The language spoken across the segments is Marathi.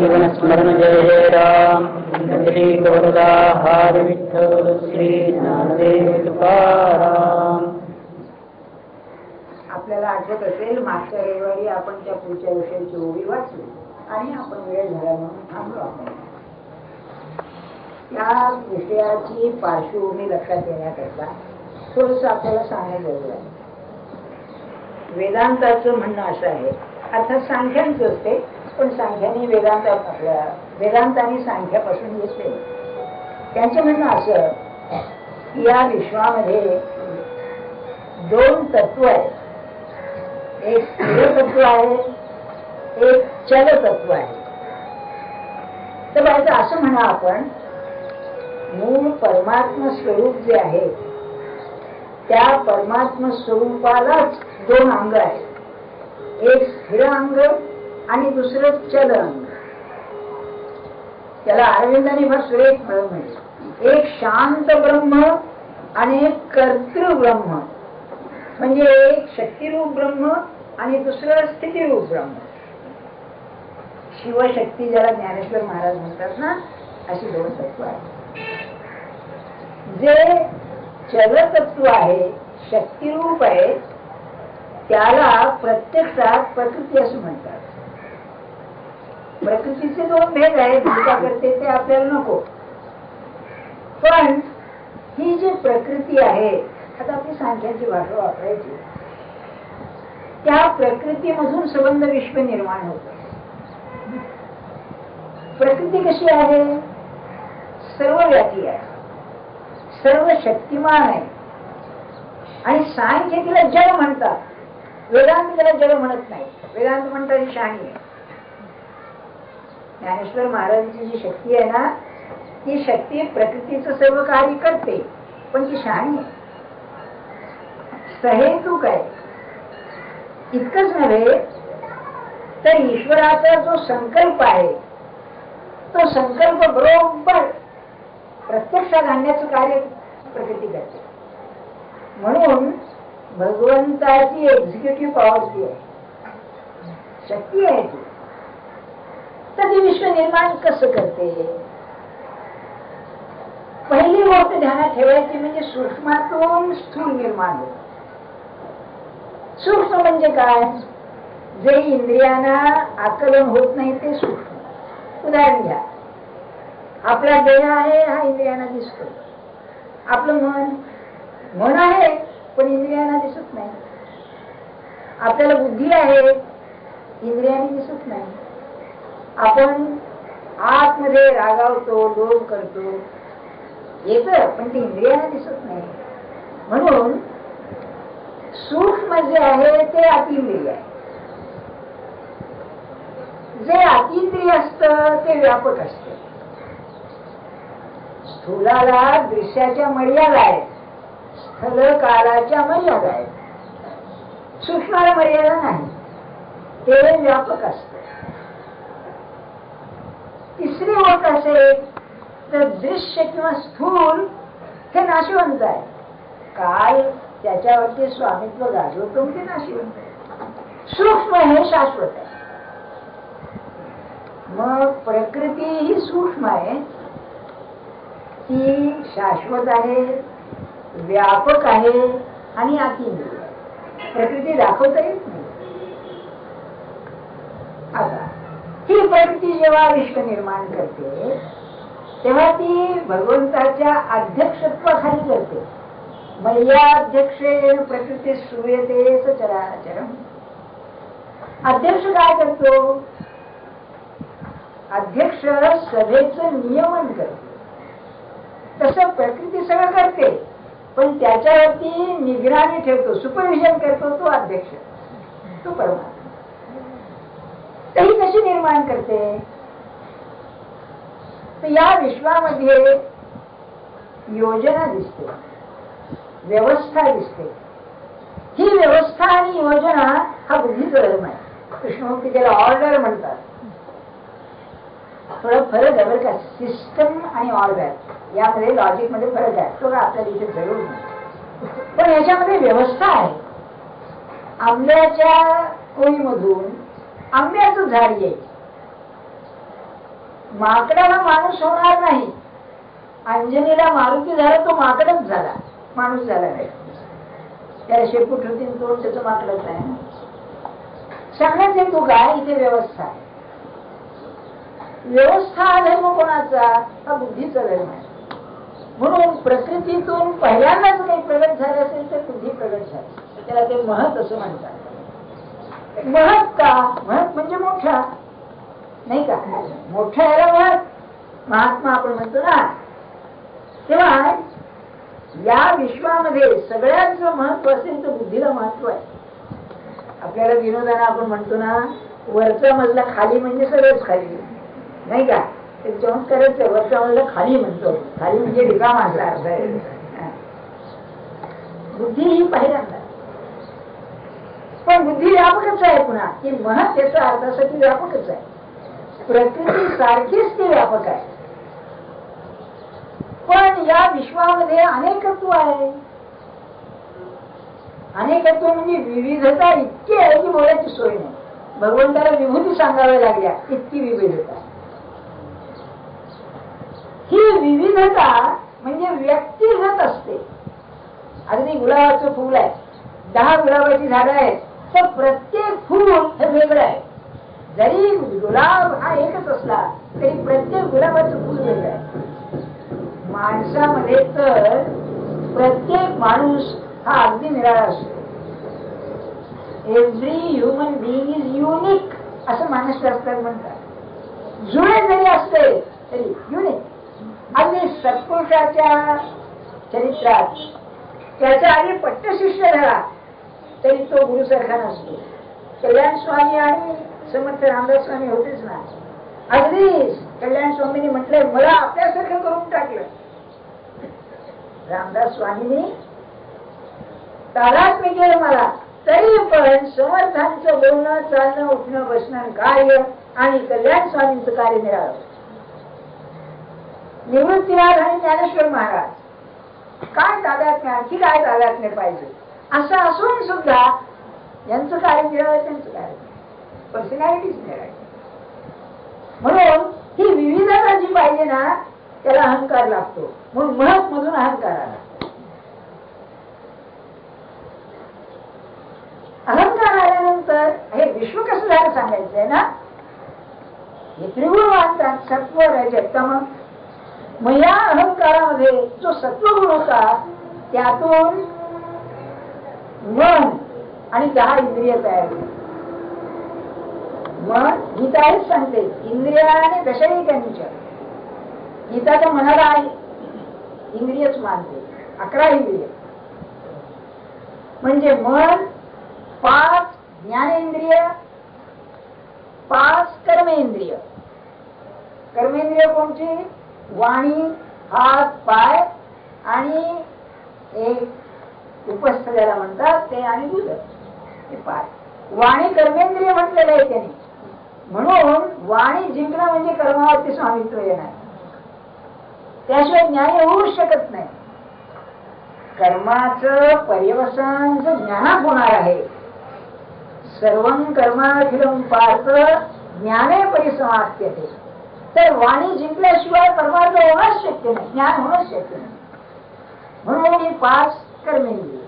जीवन स्मरण जय जय राम श्री गोरदा हर विठ्ठल श्री ज्ञानदेव तुकाराम. आपल्याला आठवत असेल मागच्या रविवारी आपण त्या पुढच्या विषयाची ओळी वाचली आणि आपण वेळ झाला म्हणून थांबलो. आपण त्या विषयाची पार्श्वभूमी लक्षात येण्याकरता थोडस आपल्याला सांगायला जरूर आहे. वेदांताचं म्हणणं असं आहे, अर्थात सांख्यांचं असते, पण सांख्याने वेदांताने सांख्यापासून येते. त्यांचं म्हणणं असं की या विश्वामध्ये दोन तत्व आहेत. एक स्थिर तत्व आहे, एक चल तत्व आहे. तर बायचं असं म्हणा, आपण मूळ परमात्म स्वरूप जे आहे त्या परमात्म स्वरूपालाच दोन अंग आहेत. एक स्थिर अंग आणि दुसरं चल अंग. त्याला अरविंदांनी फार सुरेख म्हणजे एक शांत ब्रह्म आणि एक कर्तृ ब्रह्म, म्हणजे एक शक्तिरूप ब्रह्म आणि दुसरं स्थितीरूप ब्रह्म. शिवशक्ती ज्याला ज्ञानेश्वर महाराज म्हणतात ना, अशी दोन तत्व आहेत. जे चलतत्व आहे, शक्तिरूप आहे, त्याला प्रत्यक्षात प्रकृती असं म्हणतात. प्रकृतीचे दोन भेद आहेत, भूता करते ते आपल्याला नको. पण ही जी प्रकृती आहे, आता आपली सांख्याची भाषा वापरायची, त्या प्रकृतीमधून संबंध विश्व निर्माण होत. प्रकृती कशी आहे? सर्वव्यापी आहे, सर्व शक्तिमान आहे. आणि सांख्य तिला जड म्हणतात, वेदांत त्याला जड म्हणत नाही. वेदांत म्हणतात ही शहाणी आहे. ज्ञानेश्वर महाराजांची जी शक्ती आहे ना, ती शक्ती प्रकृतीचं सर्व कार्य करते, पण ती शहाणी आहे, सहेतुक आहे. इतकंच नव्हे तर ईश्वराचा जो संकल्प आहे, तो संकल्प बरोबर प्रत्यक्षात आणण्याचं कार्य प्रकृती करते. म्हणून भगवंताची एक्झिक्युटिव्ह पॉवर जी आहे, शक्ती आहे ती, तर ती विश्व निर्माण कसं करते? पहिली गोष्ट ध्यानात ठेवायची म्हणजे सूक्ष्मातून स्थूल निर्माण होत. सूक्ष्म म्हणजे काय? जे इंद्रियांना आकलन होत नाही ते सूक्ष्म. उदाहरण घ्या, आपला देह आहे, हा इंद्रियांना दिसतो. आपलं मन आहे, पण इंद्रियांना दिसत नाही. आपल्याला बुद्धी आहे, इंद्रियांनी दिसत नाही. आपण आतमध्ये रागावतो, लोभ करतो, येत, पण ते इंद्रियांना दिसत नाही. म्हणून सूक्ष्म जे आहे ते अतींद्रिय आहे. जे अतींद्रिय असतं ते व्यापक असतं. स्थूलाला दृश्याच्या मर्यादा आहेत, स्थल कालाच्या मर्यादा आहेत. सूक्ष्माला मर्यादा नाही, ते व्यापक असत. तिसरी गोष्ट असेल तर दृश्य किंवा स्थूल हे नाशवंत आहे. काल त्याच्यावरती स्वामित्व गाजवतो, ते नाशवंत आहे. सूक्ष्म हे शाश्वत आहे. मग प्रकृती ही सूक्ष्म आहे, ती शाश्वत आहे, व्यापक आहे आणि अतींद्रिय आहे. प्रकृती दाखवता येत नाही. आता ही प्रकृती जेव्हा विश्व निर्माण करते तेव्हा ती भगवंताच्या अध्यक्षत्वाखाली करते. मय्याध्यक्षेण प्रकृती श्रूयते सचराचरम्. अध्यक्ष काय करतो? अध्यक्ष सभेचं नियमन करतो. तसं प्रकृती सगळं करते, पण त्याच्यावरती निगराणी ठेवतो, सुपरविजन करतो तो अध्यक्ष, तो परमात्मा. तरी कशी निर्माण करते? तर या विश्वामध्ये योजना दिसते, व्यवस्था दिसते. ही व्यवस्था आणि योजना हा बुद्धीचा धर्म आहे. कृष्णमूर्ती त्याला ऑर्डर म्हणतात. थोडा फरक आहे बरं का, सिस्टम आणि ऑर्डर यामध्ये लॉजिक मध्ये फरक आहे, तो आपल्याला इथे जरूर नाही. पण याच्यामध्ये व्यवस्था आहे. आंब्याच्या कोळीमधून आंब्याचं झाड येईल, माकडाला माणूस होणार नाही. अंजनीला मारुती झाला, तो माकडच झाला, माणूस झाला नाही. त्याला शेपूट होती, तोंड त्याचं माकडच आहे ना. सांगण्याचे तू काय, इथे व्यवस्था आहे. व्यवस्था हा धर्म कोणाचा? हा बुद्धीचा धर्म आहे. म्हणून प्रकृतीतून पहिल्यांदाच काही प्रगट झाले असेल तर बुद्धी प्रगट झाली, त्याला ते महत असं म्हणतात. महत का? महत म्हणजे मोठा, नाही का? मोठा याला महत, महात्मा आपण म्हणतो ना. तेव्हा या विश्वामध्ये सगळ्याच महत्व असेल तर बुद्धीला महत्व आहे. आपल्याला विनोदाने आपण म्हणतो ना, वरचा मजला खाली म्हणजे सगळंच खाली, नाही का? ते चमत्कारच आहे. वरचा मजला खाली म्हणतो, खाली म्हणजे रिकामा असला अर्थ आहे. बुद्धी ही पहिल्यांदा, पण बुद्धी व्यापकच आहे. पुन्हा की महत याचा अर्थासाठी व्यापकच आहे. प्रकृती सारखीच ती व्यापक आहे, पण या विश्वामध्ये अनेकत्व आहे. अनेकत्व म्हणजे विविधता इतकी आहे की बोलायची सोय नाही. भगवंताला विभूती सांगाव्या लागल्या, इतकी विविधता. ही विविधता म्हणजे व्यक्तिगत असते. अगदी गुलाबाचं फुल आहे, 10 गुलाबाची झाडं आहेत, तर प्रत्येक फुल हे वेगळं आहे. जरी गुलाब हा एकच असला तरी प्रत्येक गुलाबाचं फुल वेगळं आहे. माणसामध्ये तर प्रत्येक माणूस हा अगदी निराळा असतो. Every human being is unique असं मानसशास्त्रात म्हणतात. जुळे जरी असले तरी युनिक. अगदी सत्पुरुषाच्या चरित्रात त्याच्या आधी पट्टशिष्य झाला तरी तो गुरुसारखा नसतो. कल्याण स्वामी आणि समर्थ रामदास स्वामी होतेच ना. अगदी कल्याण स्वामींनी म्हटलंय, मला आपल्यासारखं करून टाकलं. रामदास स्वामींनी तादात्म्य केलं मला, तरी पण समर्थांचं बोलणं, चालणं, उठणं, बसणं, कार्य आणि कल्याण स्वामींचं कार्य मिळालं. निवृत्तीनाथ आणि ज्ञानेश्वर महाराज काय तादात्म्य, आणखी काय तादात्म्य पाहिजे असं असून सुद्धा यांचं कार्य मिळालं, त्यांचं कार्य पर्सनॅलिटीच मिळाली. म्हणून ही विविधता जी पाहिजे ना, त्याला अहंकार लागतो. म्हणून महत मधून अहंकार आला. अहंकार आल्यानंतर हे विश्व कसं झालं सांगायचंय ना. हे त्रिगुण मानतात, सत्व रजतम. मग या अहंकारामध्ये जो सत्वगुण होता त्यातून मन आणि 10 इंद्रिय तयार होते. मन गीता हेच सांगते, इंद्रियाने दशैकंच. गीता तर मनाला इंद्रियच मानते, 11 इंद्रिय. म्हणजे मन, 5 ज्ञानेंद्रिय, 5 कर्मेंद्रिय. कर्मेंद्रिय कोणची? वाणी, हात, पाय आणि एक उपस्थ ज्याला म्हणतात ते, आणि दूध, हे 5. वाणी कर्मेंद्रिय म्हटलेलं आहे त्याने. म्हणून वाणी जिंकणं म्हणजे कर्मावरती स्वामित्व येणार, त्याशिवाय न्याय होऊच शकत नाही. कर्माचं पर्यवसान जर ज्ञानात होणार आहे. सर्वं कर्माखिलं पार्थ ज्ञाने परिसमाप्यते. तर वाणी जिंकल्याशिवाय परमार्थ होणंच शक्य नाही, ज्ञान होणंच शक्य नाही. म्हणून ही 5 कर्मेंद्रिय,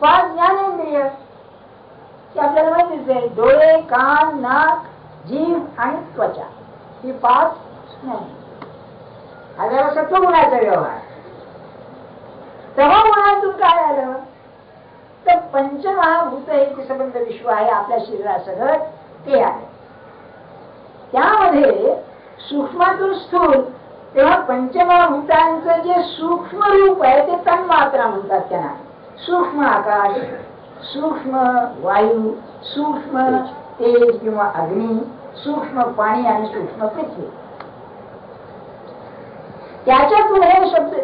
5 ज्ञानेंद्रिय की आपल्याला माहितीच आहे. डोळे, कान, नाक, जीभ आणि त्वचा, ही 5 नाही. हा जरा सत्वगुणाचा व्यवहार. तमोगुणातून काय आलं तर पंचमहाभूत हे संबंध विश्व आहे आपल्या शरीरासह, ते आहे. त्यामध्ये सूक्ष्मातून स्थूल, तेव्हा पंचमहाभूतांचं जे सूक्ष्म रूप आहे ते तन्मात्रा म्हणतात. त्यांना सूक्ष्म आकाश, सूक्ष्म वायू, सूक्ष्म तेज किंवा अग्नी, सूक्ष्म पाणी आणि सूक्ष्म पृथ्वी. त्याच्यातून हे शब्द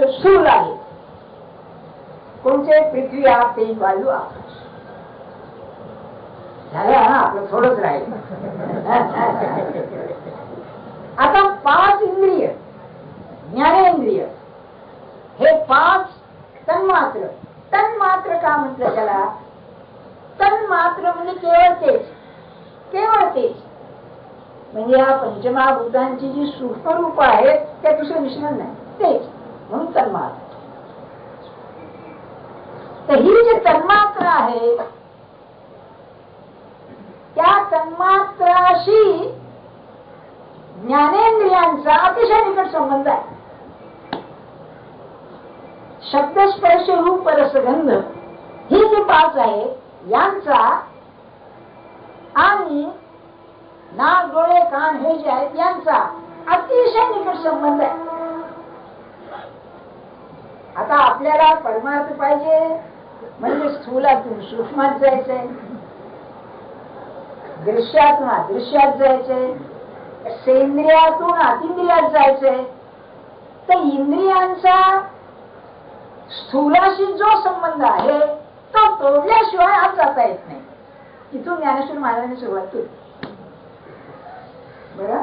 स्थूल आहे. कोणते? पृथ्वी, आप, तेज, वायू, आकाश. झालं ना आपलं, थोडंच राहील. आता 5 इंद्रिय, ज्ञानेंद्रिय, हे 5 तन्मात्र. तन्मात्र का म्हटलं त्याला? तन्मात्र म्हणजे केवळ तेज, केवळ तेज. म्हणजे या पंचमहाभूतांची जी सूक्ष्म रूप आहेत त्या दुसरं मिश्रण नाही, तेच म्हणून तन्मात्र. तर ही जी तन्मात्र आहे त्या तन्मात्राशी ज्ञानेंद्रियांचा अतिशय निकट संबंध आहे. शब्द स्पर्श रूप रसगंध ही जी पाच आहे यांचा आणि नाक डोळे कान हे जे आहेत यांचा अतिशय निकट संबंध आहे. आता आपल्याला परमार्थ पाहिजे म्हणजे स्थूलातून सूक्ष्मात जायचंय, दृश्यातून अदृश्यात जायचंय, सेंद्रियातून अतिंद्रियात जायचंय. तर इंद्रियांचा स्थूलाशी जो संबंध आहे तो तोडल्याशिवाय आज जाता येत नाही. इथून ज्ञानेश्वर महाराजांनी सुरुवात केली. बरं,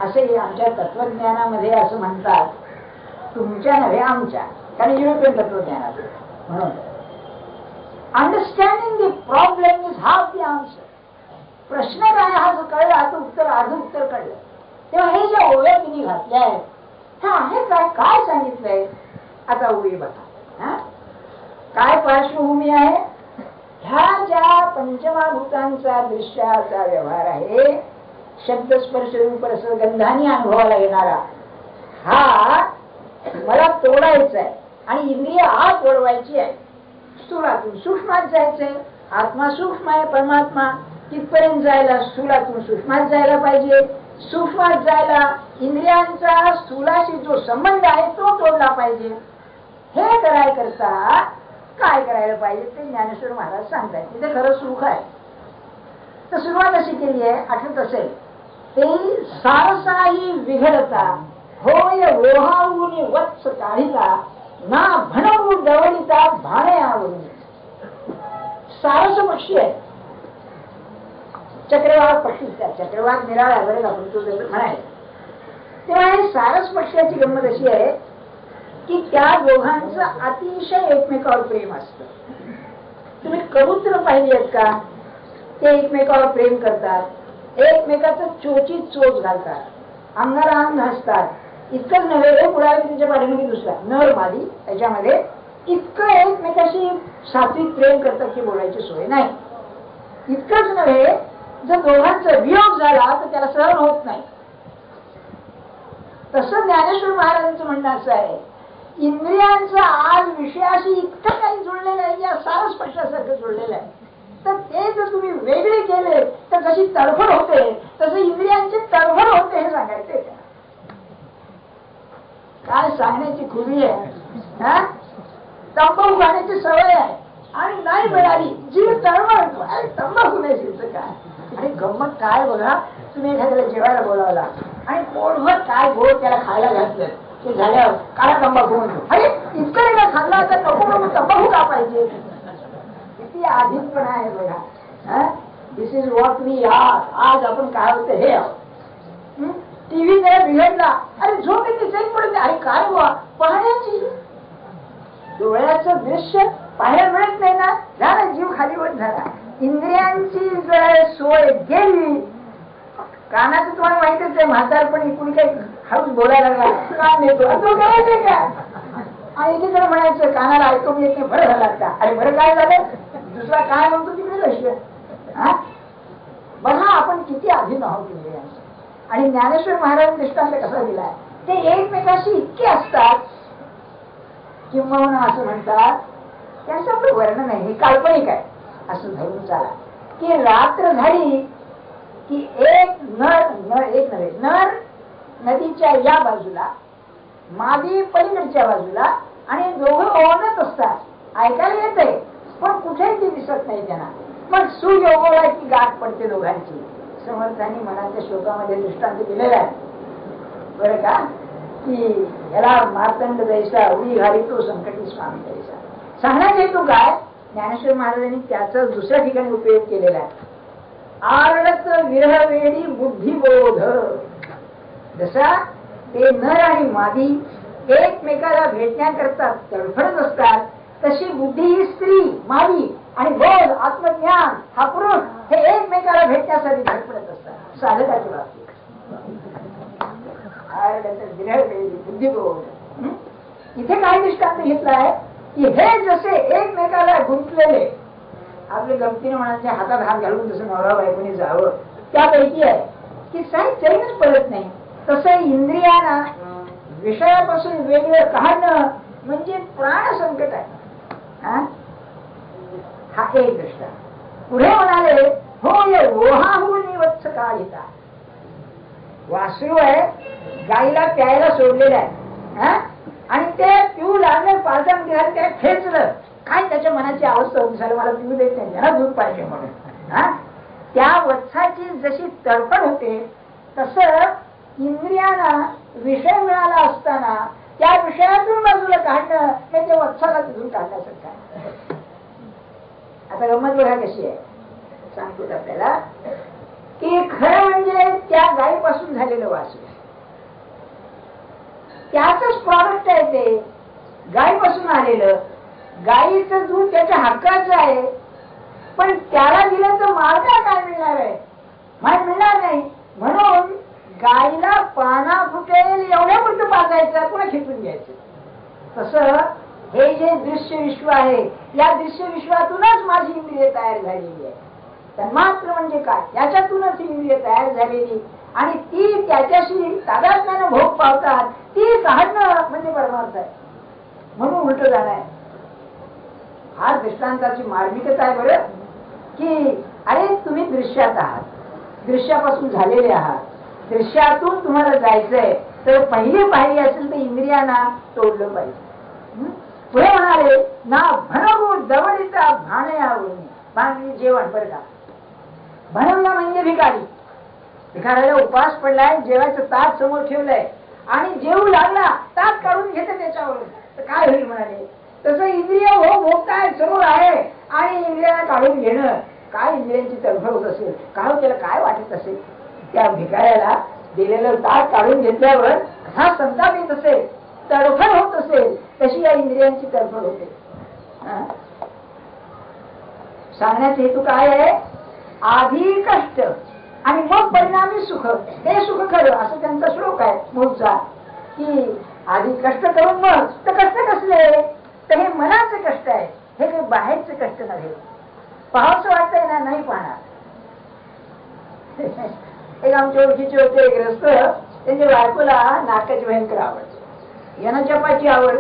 असे आमच्या तत्वज्ञानामध्ये असं म्हणतात, तुमच्या नव्हे आमच्या, कारण युरोपियन तत्वज्ञानात म्हणून understanding the problem is half the answer. प्रश्न काय हा जो कळला आता उत्तर अर्ध उत्तर कळलं. तेव्हा हे ज्या ओव्या तिने घातल्या आहेत ह्या आहे काय काय सांगितलंय. आता ओवी बघा काय पार्श्वभूमी आहे. ह्या ज्या पंचमहाभूतांचा दृश्याचा व्यवहार आहे, शब्द स्पर्श रूप रस गंधानी अनुभवाला येणारा, हा मला तोडायचा आहे आणि इंद्रिय आत वळवायची आहे. स्थूलातून सूक्ष्मात जायचंय. आत्मा सूक्ष्म आहे परमात्मा, तिथपर्यंत जायला स्थूलातून सूक्ष्मात जायला पाहिजे. सूक्ष्मात जायला इंद्रियांचा स्थूलाशी जो संबंध आहे तो तोडला पाहिजे. हे करता काय करायला पाहिजे ते ज्ञानेश्वर महाराज सांगतात. तिथे खरं सुख आहे. तर सुरुवात अशी केली आहे, आठवत असेल ते सारसाही विघडता होय रोहावून वत्स काढिता ना भणवू डवलिता भाणे आवरून. सारस पक्षी आहे, चक्रवाक पक्षी. चक्रवाक निराळा बरेच आपण तो म्हणायचं. तेव्हा हे सारस पक्ष्याची गंमत अशी आहे की त्या दोघांचं अतिशय एकमेकावर प्रेम असतं. तुम्ही कबूतर पाहिली आहेत का? ते एकमेकावर प्रेम करतात, एकमेकाचं चोचीत चोच घालतात, अंगाला अंग घासतात. इतकंच नव्हे, एक उडाली तिच्या पाठीमागे दुसरा नर मादी त्याच्यामध्ये इतकं एकमेकाशी सात्विक प्रेम करतात की बोलायची सोय नाही. इतकंच नव्हे, जर दोघांचा वियोग झाला तर त्याला सहन होत नाही. तसं ज्ञानेश्वर महाराजांचं म्हणणं असं आहे, इंद्रियांचं आज विषयाशी इतकं काही जुळलेलं आहे, या सारस पक्षासारखं जुळलेलं आहे. तर ते जर तुम्ही वेगळे केले तर जशी तडफड होते तसं इंद्रियांची तडफड होते हे सांगायचे. काय सांगण्याची खुरी आहे. तंबाखू खाण्याची सवय आहे आणि नाही मिळाली जीव तळमळतो. अरे तंबाखू नाही शिवचं काय. आणि गंमत काय बघा, तुम्ही एखाद्याला जेवायला बोलावला आणि पोटभर काय गोड त्याला खायला घातलं ते झाल्यावर काळा तंबाखू म्हणतो. अरे इतकं नाही खाल्ला तर नको नको तंबाखू का पाहिजे. किती आधीपणा आहे बघा. दिस इज व्हॉट वी आर. आज आपण काय होतं हे आहोत. टीव्ही जरा बिघडला, अरे झोप येते चैन पडते. अरे काय बुवा पाहण्याची डोळ्याचं दृश्य पाहायला मिळत नाही ना, झाला जीव खालीवर झाला. इंद्रियांची जर सोय गेली, कानाचं तुम्हाला माहितीच आहे, म्हातारपणी कुणी काही हळूच बोलायला लागला कान येतो तो करायचंय का. आणि एकीकडे म्हणायचं कानाला ऐकून येत नाही, बरं झाला का. अरे बरं काय झालं, दुसरा काय म्हणतो तिकडे लक्ष. बघा आपण किती अधीन आहोत इंद्रियांचं. आणि ज्ञानेश्वर महाराज दृष्टांत कसा दिलाय, ते एकमेकाशी इतके असतात किंवा असं म्हणतात, त्याचं आपलं वर्णन आहे, हे काल्पनिक आहे असं धरून चाला की रात्र झाली की एक नर नदीच्या या बाजूला, मादी पलीकडच्या बाजूला, आणि दोघं ओढत असतात. ऐकायला येतंय पण कुठेही ती दिसत नाही त्यांना. मग सुयोगाला की गाठ पडते दोघांची. समर्थांनी मनाच्या श्लोकामध्ये दृष्टांत दिलेला आहे बरं का, की याला मार्तंड जैसा उडी घालितो संकटी स्वामी जैसा. सांगण्याचा हेतू काय, ज्ञानेश्वर महाराजांनी त्याचा दुसऱ्या ठिकाणी उपयोग केलेला आहे. आरडत विरहवेडी बुद्धिबोध. जसा ते नर आणि मादी एकमेकाला भेटण्याकरता तडफडत असतात, तशी बुद्धी ही स्त्री मादी आणि बोध आत्मज्ञान हा पुरुष हे एकमेकाला भेटण्यासाठी धडपडत असतात. साधकाच्या बाबतीत बुद्धिपूर्वक इथे काय दृष्टांत घेतलाय की हे जसे एकमेकाला गुंतलेले आपले गमतीने म्हणायचे हातात हात घालून जसं नवरा बायकोनी जावं त्यापैकी आहे की साई चैनच पडत नाही, तसं इंद्रियांना विषयापासून वेगळं काढणं म्हणजे प्राण संकट आहे. हा एक दृष्टांत. पुढे म्हणाले हो ये ओहाहून वत्स काढिता. वासरू आहे, गाईला प्यायला सोडलेलं आहे आणि ते पिऊ लागलं, पालटा निघालं, त्याला खेचलं, काय त्याच्या मनाची अवस्था होती झाली, मला पिऊ देत नाही, त्याला दूध पाहिजे म्हणून. त्या वत्साची जशी तडफड होते तसं इंद्रियांना विषय मिळाला असताना त्या विषयातून बाजूला काढणं म्हणजे वत्साला तिथून काढण्यासारखं आहे. आता गंमत बघा कशी आहे सांगतो आपल्याला की खरं म्हणजे त्या गायीपासून झालेलं वासरू त्याच प्रॉडक्ट आहे, ते गायीपासून आलेलं. गायीचं दूध त्याच्या हक्काचं आहे, पण त्याला दिलं तर मार्गा काय मिळणार आहे, माहीत मिळणार नाही. म्हणून गायीला पाना फुटेल एवढ्या पुरतं पाजायचं, पुन्हा खेचून घ्यायचं. तसं हे जे दृश्य विश्व आहे, या दृश्य विश्वातूनच माझी इंद्रिय तयार झालेली आहे. तन्मात्र म्हणजे काय, याच्यातूनच इंद्रिय तयार झालेली आणि ती त्याच्याशी तादात्म्यानं भोग पावतात, ती काढणं म्हणजे परमार्थ आहे. म्हणून उलट जाणं आहे. हा दृष्टांताची मार्मिकता आहे बरं की अरे तुम्ही दृश्यात आहात, दृश्यापासून झालेले आहात, दृश्यातून तुम्हाला जायचंय तर पहिली पाहिली असेल तर इंद्रियांना तोडलं पाहिजे. पुढे म्हणाले ना भनगू दवडीचा भाणयावरून भांगली जेवण बरं का. भनवला म्हणजे भिकारी, भिकाऱ्याला उपास पडलाय, जेवायचं ताट समोर ठेवलंय आणि जेवू लागला ताट काढून घेते त्याच्यावरून तर काय होईल म्हणाले. तसं इंद्रिय हो भोगताय समोर आहे आणि इंद्रियांना काढून घेणं, काय इंद्रियांची तडफड होत असेल, काय त्याला काय वाटत असेल. त्या भिकाऱ्याला दिलेलं ताट काढून घेतल्यावर कसा संताप येत असेल, तडफड होत असेल, तशी या इंद्रियांची तडफड होते. सांगण्याचा हेतू काय आहे, आधी कष्ट आणि मग परिणामी सुख, हे सुख खरं असं त्यांचा श्लोक आहे मूळचा. की आधी कष्ट करून मग तर कष्ट कसले, तर हे मनाचे कष्ट आहे, हे काही बाहेरचे कष्ट नव्हे. पाहावंसं वाटतंय ना, नाही पाहणार. एक आमच्या ओळखीचे होते ग्रस्त, त्यांच्या बायकोला नाटकाची भयंकर आवड, यांना चपाची आवड.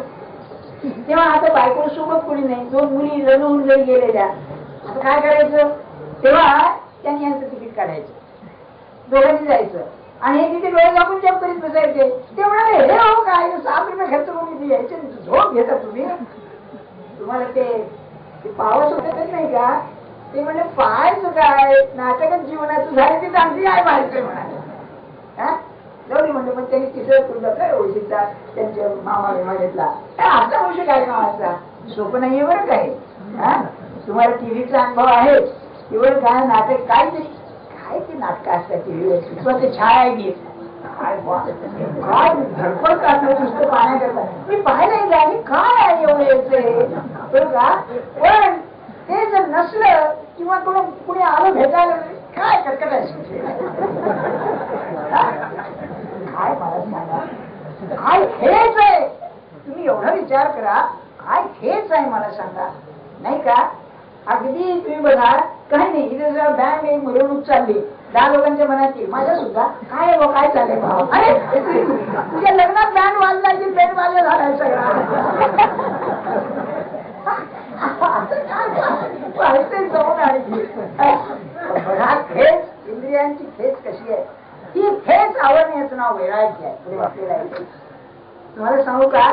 तेव्हा आता बायको सोबत कोणी नाही, दोन मुली लढवून जरी गेलेल्या, आता काय करायचं. तेव्हा त्यांनी यांचं तिकीट काढायचं, दोघांनी जायचं आणि हे तिथे डोळे दाखवून जप करीत बसायचे. ते म्हणाले हे हो काय 7 रुपये खर्च करून इथे यायचे, झोप घेता तुम्ही, तुम्हाला ते पावस होते तरी नाही का. ते म्हणजे पाहायचं काय, नाटकच जीवनाचं झालं ते चांगली आहे पाहायचं म्हणाले. जाऊ म्हणलं, पण त्यांनी तिसरं तुला काय ओळखीचा त्यांच्या मामा विमा घेतला. असा वंश काय कामाचा सोपं नाहीये बरं काय. तुम्हाला टीव्हीचा अनुभव आहे किंवा काय नाटक काय ते काय ते नाटक असतात टीव्हीवर किंवा ते छायागीत काय धडपड काढणं नुसतं पाहण्याकरता. मी पाहायला लागली काय आहे एवढं बरं का. पण ते जर नसलं किंवा कुणी आलं भेटायला काय कटकटायचं काय मला सांगा, काय खेच आहे. तुम्ही एवढा विचार करा, काय खेच आहे मला सांगा नाही का. अगदी तुम्ही बघा काही नाही, इथे जर बँड एक मिरवणूक चालली, 10 लोकांच्या मनात येईल माझ्या सुद्धा काय काय चाललंय भाव. अरे तुझ्या लग्नात बँड वाजला की बँड वाजला झालाय सगळा. जाऊन आली बघा खेच, इंद्रियांची खेच कशी आहे. ही खेच आवडण्याचं नाव वैराग्य आहे. तुम्हाला सांगू का,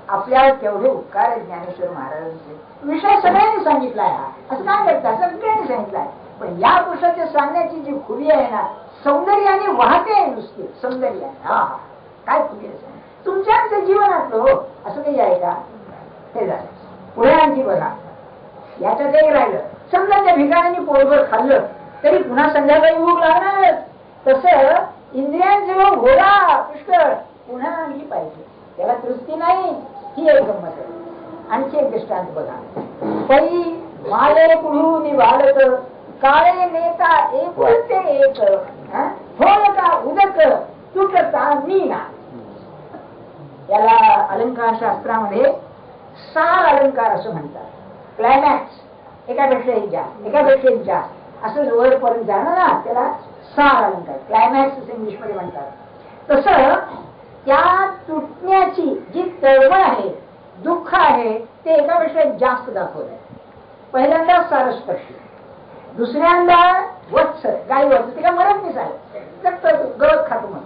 आपल्याला केवढे उपकार आहेत ज्ञानेश्वर महाराजांचे. विषय सगळ्यांनी सांगितलाय, हा असं काय करता सगळ्यांनी सांगितलंय. पण या पुरुषाच्या सांगण्याची जी खुबी आहे ना, सौंदर्याने वाहते आहे नुसते सौंदर्य. हा काय खुबी आहे तुमच्या जीवनातलं हो, असं काही आहे का. हे झालं. पुढे आणखी बघा, याच्यात एक राहिलं. समजा त्या भिकाऱ्यांनी पोटभर खाल्लं तरी पुन्हा संध्याकाळी भूक लागणारच. तसं इंद्रियांचे घोडा पुष्कळ पुन्हा आणखी पाहिजे, त्याला तृप्ती नाही. ही एक गंमत आहे. आणखी एक दृष्टांत बघा. पै माले पुढून बालक काळे नेता एकुलते एक, होय का उदक तुटता मीना. याला अलंकार शास्त्रामध्ये सार अलंकार असं म्हणतात. क्लायमॅक्स, एकापेक्षा जास्त, एकापेक्षा जास्त असं वरपर्यंत जाणं ना, त्याला सार अलंकार, क्लायमॅक्स इंग्लिश मध्ये म्हणतात. तसं त्या तुटण्याची जी तळमळ आहे, दुःख आहे, ते एकापेक्षा जास्त दाखवलंय. पहिल्यांदा सारस्पर्शी, दुसऱ्यांदा वत्स, गाई वत्स, ते काय मरत नाही सारं, गवत खातो म्हणून.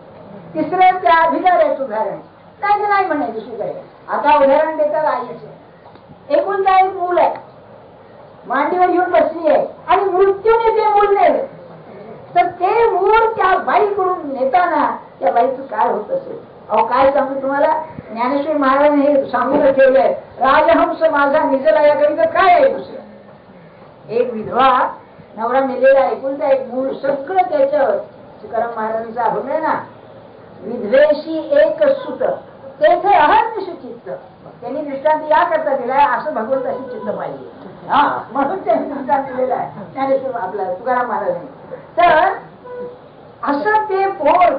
तिसरं त्या भिगाऱ्याचं उदाहरण, काय नाही म्हणे दुसरीकडे. आता उदाहरण देतात आईचे. एकुलता एक मूल आहे, मांडीवर येऊन बसली आहे आणि मृत्यूने ते मूल नेलं, तर ते मूल त्या बाईकडून नेताना त्या बाईचं काय होत असेल. अहो काय सांगू तुम्हाला, ज्ञानेश्वर महाराजांनी हे सांगून ठेवलंय. राजहंस माझा निजला या कविता काय आहे दुसरं. एक विधवा, नवरा मेलेला, एकुलता एक मूल, सगळं त्याच्यावर. तुकाराम महाराजांचा अभंग आहे ना, विधवेशी एक सुत तेथे अहर्निश चित्त. त्यांनी दृष्टांत या करता दिलाय, असं भगवंताशी चित्त पाहिजे. म्हणून त्यांनी दृष्टांत दिलेला आहे ज्ञानेश्वर आपला तुकाराम महाराजांनी. तर असं ते पोर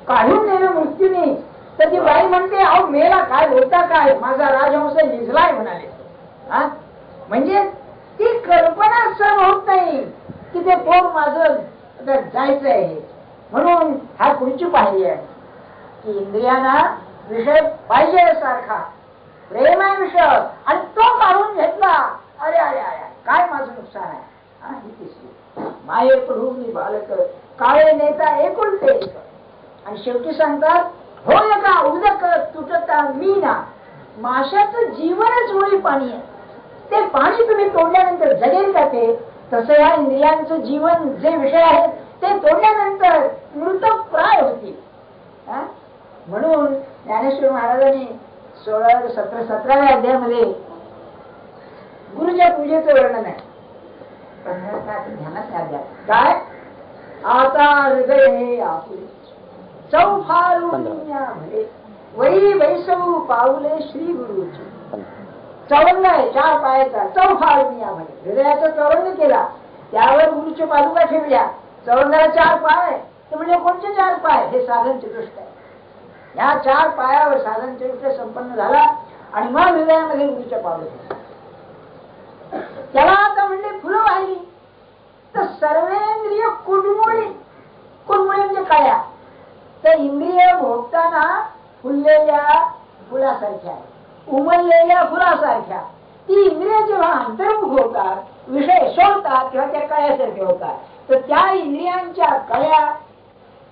काढून नेलं मृत्यूने, तर ती बाई म्हणते अहो मेला काय, बोलता काय, माझा राजहंस निजलाय म्हणाले. म्हणजे ती कल्पना सहन होत नाही की ते पोर माझं जायचं आहे. म्हणून हा पुढची पाहिली आहे की इंद्रियांना विषय पाहिजे सारखा, प्रेम आहे विषय, आणि तो काढून घेतला, अरे अरे अरे काय माझं नुकसान आहे. ही तिसरी, माये पडून बालक काळे नेता एकुलते एक. आणि शेवटी सांगतात होय का उदक तुटता मीना. माशाचं जीवनच मुळी पाणी आहे, ते पाणी तुम्ही तोडल्यानंतर जगेल का ते. तसं या इंद्रियांचं जीवन जे विषय आहेत ते तोडल्यानंतर मृत प्राय होतील. म्हणून ज्ञानेश्वर महाराजांनी 17व्या अध्यायामध्ये गुरुच्या पूजेचं वर्णन आहे. ध्यानात अध्याय काय, आता हृदय हे आपुले चौफारून भले वही वैसव पावले श्री गुरुची. चौरंग आहे 4 पायाचा, चौफारून भले, हृदयाचा चौरंग केला, त्यावर गुरुच्या पादुका ठेवल्या. चौरंगाला 4 पाय, ते म्हणजे कोणते 4 पाय, हे साधन चतुष्ट आहे. या 4 पायावर साधन चतुष्ट संपन्न झाला आणि मग हृदयामध्ये गुरुच्या पादुका. त्याला आता म्हणले फुलं वाहिली, तर सर्वेंद्रिय कुडमुळी, कुडमुळी म्हणजे काया, तर इंद्रिय भोगताना फुललेल्या फुलासारख्या, उमललेल्या फुलासारख्या. ती इंद्रिय जेव्हा अंतर्मुख होतात, विषय सोडतात, तेव्हा त्या कळ्यासारख्या होतात. तर त्या इंद्रियांच्या कळ्या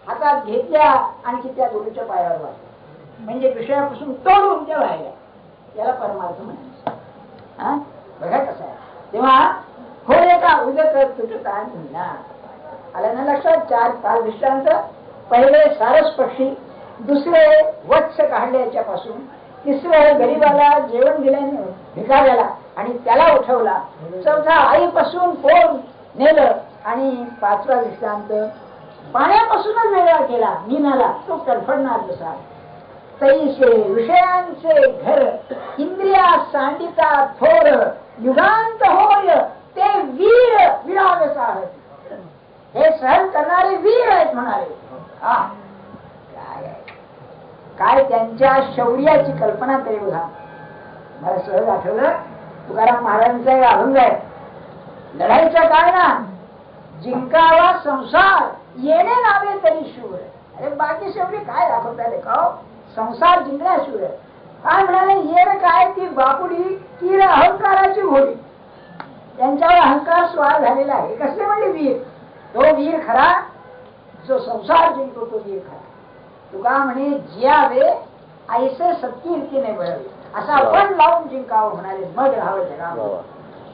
हातात घेतल्या आणि त्या गुरुच्या पायावर वाहिल्या, म्हणजे विषयापासून तोडून त्या वाहिल्या. त्याला परमार्थ म्हणायचं. बघा कसं आहे. तेव्हा होय का उदक तुटता मीना. आलं ना लक्षात. 4-5 दृष्टांत. पहिले सारस पक्षी, दुसरे वत्स काढल्याच्या पासून, तिसरे गरीबाला जेवण दिल्याने भिकाऱ्याला आणि त्याला उठवला, चौथा आईपासून पोर नेलं, आणि 5वा दृष्टांत पाण्यापासूनच वेगळा केला मीनाला, तो तडफडणार जसा. तैसे विषयांचे घर इंद्रिया सांडिता थोर युगांत होय ते वीर विराग साहस. हे सहन करणारे वीर आहेत म्हणाले. काय त्यांच्या शौर्याची कल्पना तरी बघा. मला सहज आठवलं तुकाराम महाराजांचा एक अभंग आहे. लढाईचा काय ना, जिंकावा संसार येणे नावे तरी शूर. अरे बाकी शेवटी काय दाखवता लेखा, संसार जिंकण्या शूर. काय म्हणाले, येर काय ती बापुडी ती अहंकाराची घोडी. त्यांच्यावर अहंकार स्वार झालेला आहे. कसले म्हणजे वीर, तो वीर खरा जो संसार जिंकतो, तो वीर खरा. तुका म्हणे जियावे ऐसे सत्कीर्तीने बळावे, असा पण लावून जिंकावं म्हणाले, मग राहावं जगावं.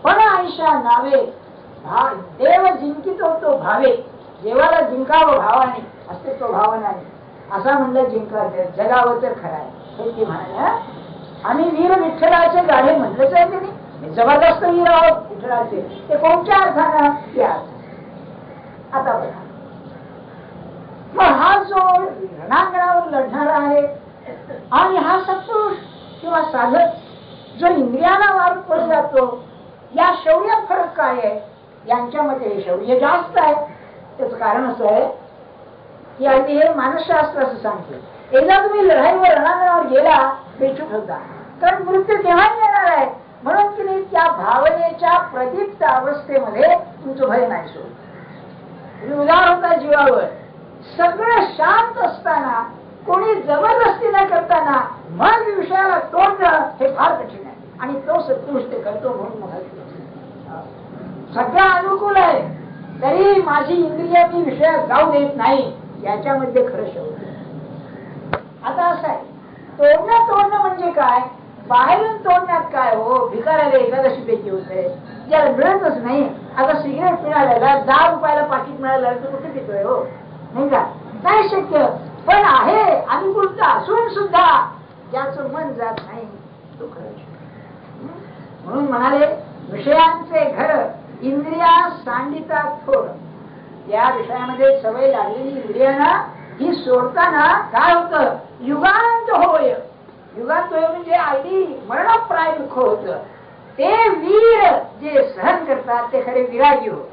पण आयशा नावे देव जिंकितो तो भावे. देवाला जिंकावं भावाने, अस्तित्व भावनाने, असा म्हणलं जिंका जगावं तर खरं आहे. हे ती म्हणाले. आम्ही वीर विठ्ठलाचे गाणे म्हटलंच आहे त्यांनी, जबरदस्त वीर आहोत विठ्ठलाचे. ते कोणत्या अर्थानं त्या. आता बघा, मग हा जो रणांगणावर लढणारा आहे आणि हा सत्पुरुष किंवा साधक जो इंद्रियाला वार पडत जातो, या शौर्यात फरक काय आहे. यांच्यामध्ये हे शौर्य जास्त आहे. त्याचं कारण असं आहे की अगदी हे मानसशास्त्र असं सांगते, एकदा तुम्ही लढाईवर रणांगणावर गेला बेचूक होता, कारण मृत्यू केव्हाही येणार आहे. म्हणून की नाही त्या भावनेच्या प्रदीप्त अवस्थेमध्ये तुमचं भय नाही सोड. तुम्ही उदार होता जीवावर, सगळं शांत असताना, कोणी जबरदस्ती न करताना मग विषयाला तोडणं हे फार कठीण आहे. आणि तो सत्पुरुष करतो म्हणून मग सगळं अनुकूल आहे, तरी माझी इंद्रिय मी विषयात जाऊ देत नाही, याच्यामध्ये खरं शौर्य. आता असं आहे, तोडणं म्हणजे काय? बाहेरून तोडण्यात काय हो, भिकाऱ्याला एकादशी पैकी होते, ज्याला मिळतच नाही. आता सिगरेट पिणाऱ्याला 10 रुपयाला पाकिट मिळालं तर कुठे पितोय हो, नाही का? काय शक्य. पण आहे अनुकूलता असून सुद्धा ज्याचं मन जात नाही तो खरं. म्हणून म्हणाले, विषयांचे घर इंद्रिया सांडितात थोड. या विषयामध्ये सवय लागलेली इंद्रियांना ही सोडताना काय होतं, युगांत होय. युगांत होय म्हणजे अगदी मरणप्राय दुःख होत. ते वीर जे सहन करतात ते खरे विरागी होत.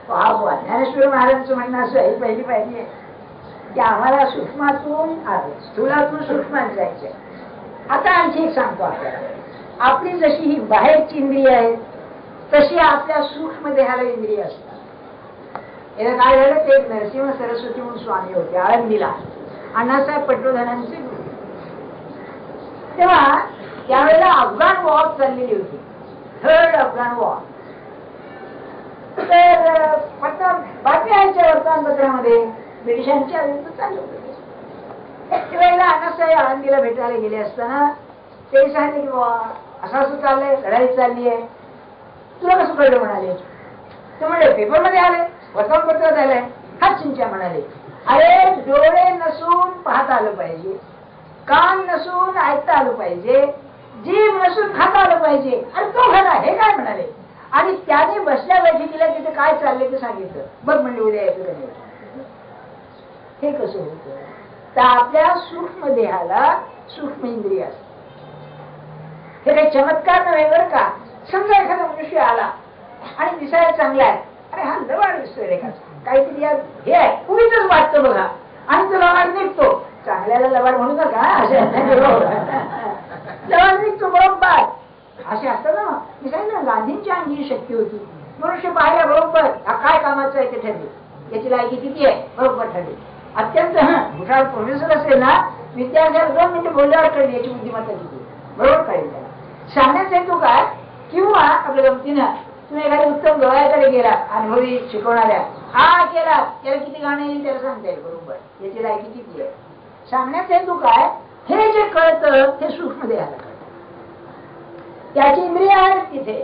ज्ञानेश्वर महाराजांचं म्हणणं असं आहे, पहिली पाहिजे की आम्हाला सूक्ष्मातून स्थूलातून सूक्ष्मात जायचंय. आता आणखी एक सांगतो आपल्याला, आपली जशी ही बाहेरची इंद्रिय आहे तशी आपल्या सूक्ष्म देहाला इंद्रिय असतात. याला काय झालं, ते नरसिंह सरस्वती म्हणून स्वामी होते आळंदीला, अण्णासाहेब पटवर्धनांचे गुरु. तेव्हा त्यावेळेला अफगाण वॉर चाललेली होती, 3rd अफगाण वॉर. तर बातम्या यायच्या वर्तमानपत्रामध्ये ब्रिटिशांच्या विरुद्ध चालू होते. त्यावेळेला अण्णासाहेब आळंदीला भेटायला गेले असताना ते सांगितले की असं असं चाललंय, लढाई चालली आहे, तुला कसं कळलं म्हणाले. ते म्हणले पेपरमध्ये आले, वर्तमानपत्रात आलंय. हा चिंचा म्हणाले, अरे डोळे नसून पाहता आलं पाहिजे, कान नसून ऐकता आलं पाहिजे, जीभ नसून खाता आलं पाहिजे. अरे तो खरा हे काय म्हणाले. आणि त्याने बसल्या बैठकीला तिथे काय चाललंय ते सांगितलं. बघ म्हणजे उद्या येतो. हे कसं होतं, तर आपल्या सूक्ष्म देहाला सूक्ष्म इंद्रिय असतात. हे काही चमत्कार नव्हे बरं का. समजा एखादा मनुष्य आला आणि दिसायला चांगला आहे, अरे हा लवाड दिसतोय रेखाचा, काहीतरी हे आहे पूर्वीच वाटतं बघा, आणि तो लवाड निघतो. चांगल्याला लवाड म्हणू नका, असे लवाड निघतो बरोबर. असे असतात ना. मी सांगितलं गांधींच्या अंगी शक्ती होती. मनुष्य पाहिल्या बरोबर हा काय कामाचं आहे ते ठरले, याची लायकी किती आहे बरोबर ठरली. अत्यंत हुशार प्रोफेसर असेल ना, विद्यार्थ्याला 2 मिनिटं बोलल्यावर कळली याची बुद्धिमत्ता किती बरोबर कळेल त्याला. सांगण्याचा हेतू काय, किंवा आपल्या गमतीनं तुम्ही एखाद्या उत्तम गवयाकडे गेला, अनुभवी शिकवणाऱ्या, हा केला त्याला किती गाणं येईल त्याला सांगता येईल बरोबर याची लायकी किती आहे. सांगण्याचा हेतू काय, हे जे कळतं ते सूक्ष्म देहाला कळतं, त्याची इंद्रिय आहेत तिथे.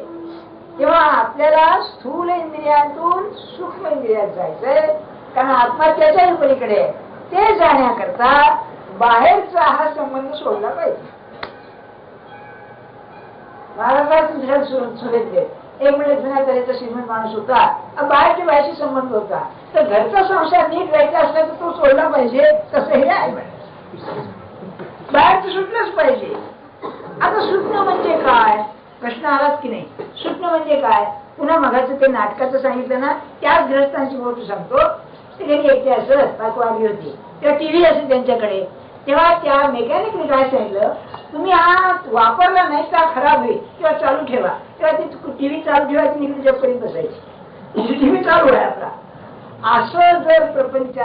तेव्हा आपल्याला स्थूल इंद्रियांतून सूक्ष्म इंद्रियात जायचंय, कारण आत्मा त्याच्या पलीकडे आहे. ते जाण्याकरता बाहेरचा हा संबंध सोडला पाहिजे. महाराज दुसऱ्या सुरेत दे, एक मिनिट जुन्या तऱ्हेचा श्रीमंत माणूस होता, बाहेरच्या बाहेरशी संबंध होता, तर घरचा संसार नीट व्हायचा असला तर तो सोडला पाहिजे. तसं हे आहे, बाहेरचं सुटलंच पाहिजे. आता सुटणं म्हणजे काय, प्रश्न आलाच की नाही. सुटणं म्हणजे काय, पुन्हा मगाचं ते नाटकाचं सांगितलं ना, त्याच ग्रस्तांची गोष्ट सांगतो. ते घरी एकटे असत, बायको आली होती, तेव्हा टीव्ही असेल त्यांच्याकडे. तेव्हा त्या मेकॅनिकने काय सांगितलं, तुम्ही हा वापरला नाही का खराब होईल, किंवा चालू ठेवा. तेव्हा ती टीव्ही चालू ठेवायची, निघून जप करीत बसायची, टीव्ही चालू आहे आपला. असं जर प्रपंच